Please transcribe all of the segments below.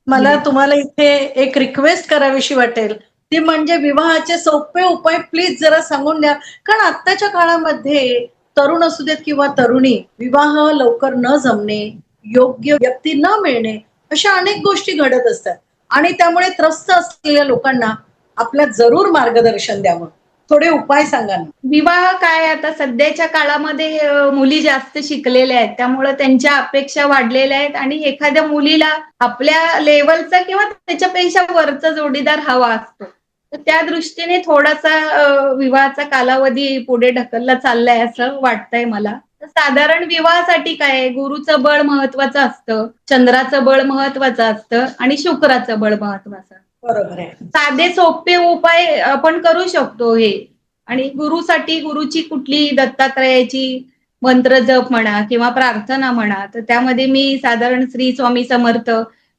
मला तुम्हाला इथे एक रिक्वेस्ट करावीशी वाटेल, ती म्हणजे विवाहाचे सोपे उपाय प्लीज जरा सांगून द्या. कारण आत्ताच्या काळामध्ये तरुण असू देत किंवा तरुणी, विवाह लवकर न जमणे, योग्य व्यक्ती न मिळणे, अशा अनेक गोष्टी घडत असतात आणि त्यामुळे त्रस्त असलेल्या लोकांना आपल्या जरूर मार्गदर्शन द्यावं. थोडे उपाय सांगा ना. विवाह काय आता सध्याच्या काळामध्ये मुली जास्त शिकलेल्या आहेत. त्यामुळे त्यांच्या अपेक्षा वाढलेल्या आहेत आणि एखाद्या मुलीला आपल्या लेव्हलचा किंवा त्याच्यापेक्षा वरचा जोडीदार हवा असतो. तर त्या दृष्टीने थोडासा विवाहाचा कालावधी पुढे ढकलला चाललाय असं वाटतंय मला. तर साधारण विवाहासाठी काय आहे, गुरुचं बळ महत्वाचं असतं, चंद्राचं बळ महत्वाचं असतं आणि शुक्राचं बळ महत्वाचं. बरोबर आहे. साधे सोपे उपाय आपण करू शकतो हे. आणि गुरुसाठी गुरुची कुठली दत्तात्रयाची मंत्र जप म्हणा किंवा प्रार्थना म्हणा, तर त्यामध्ये मी साधारण श्री स्वामी समर्थ,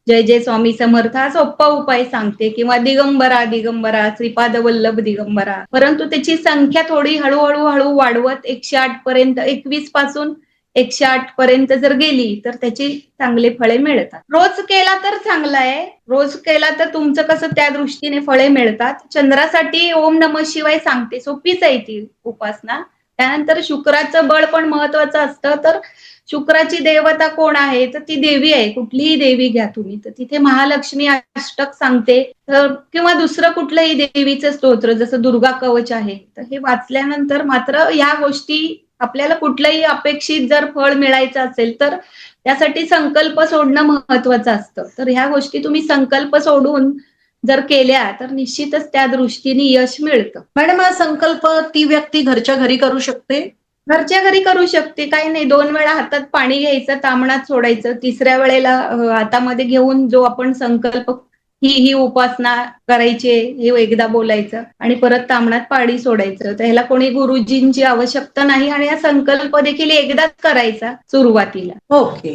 जय जय स्वामी समर्थ हा सोप्पा उपाय सांगते किंवा दिगंबरा दिगंबरा श्रीपाद वल्लभ दिगंबरा. परंतु त्याची संख्या थोडी हळू वाढवत 108 पर्यंत 21 पासून 108 पर्यंत जर गेली तर त्याची चांगले फळे मिळतात. रोज केला तर चांगला आहे. रोज केला तर तुमचं कसं त्या दृष्टीने फळे मिळतात. चंद्रासाठी ओम नमः शिवाय सांगते, सोपीच आहे ती उपासना. त्यानंतर शुक्राचं बळ पण महत्वाचं असतं. तर शुक्राची देवता कोण आहे, तर ती देवी आहे. कुठलीही देवी घ्या तुम्ही, तर तिथे महालक्ष्मी अष्टक सांगते, तर किंवा दुसरं कुठलंही देवीचं स्तोत्र जसं दुर्गा कवच आहे. तर हे वाचल्यानंतर मात्र या गोष्टी आपल्याला कुठलंही अपेक्षित जर फळ मिळायचं असेल तर त्यासाठी संकल्प सोडणं महत्वाचं असतं. तर ह्या गोष्टी तुम्ही संकल्प सोडून जर केल्या तर निश्चितच त्या दृष्टीने यश मिळतं. मॅडम, हा संकल्प ती व्यक्ती घरच्या घरी करू शकते? घरच्या घरी करू शकते, काही नाही. 2 वेळा हातात पाणी घ्यायचं, तामणात सोडायचं. तिसऱ्या वेळेला हातामध्ये घेऊन जो आपण संकल्प ही उपासना करायची हे एकदा बोलायचं आणि परत तामणात पाणी सोडायचं. तर ह्याला कोणी गुरुजींची आवश्यकता नाही आणि हा संकल्प देखील एकदाच करायचा सुरुवातीला. ओके.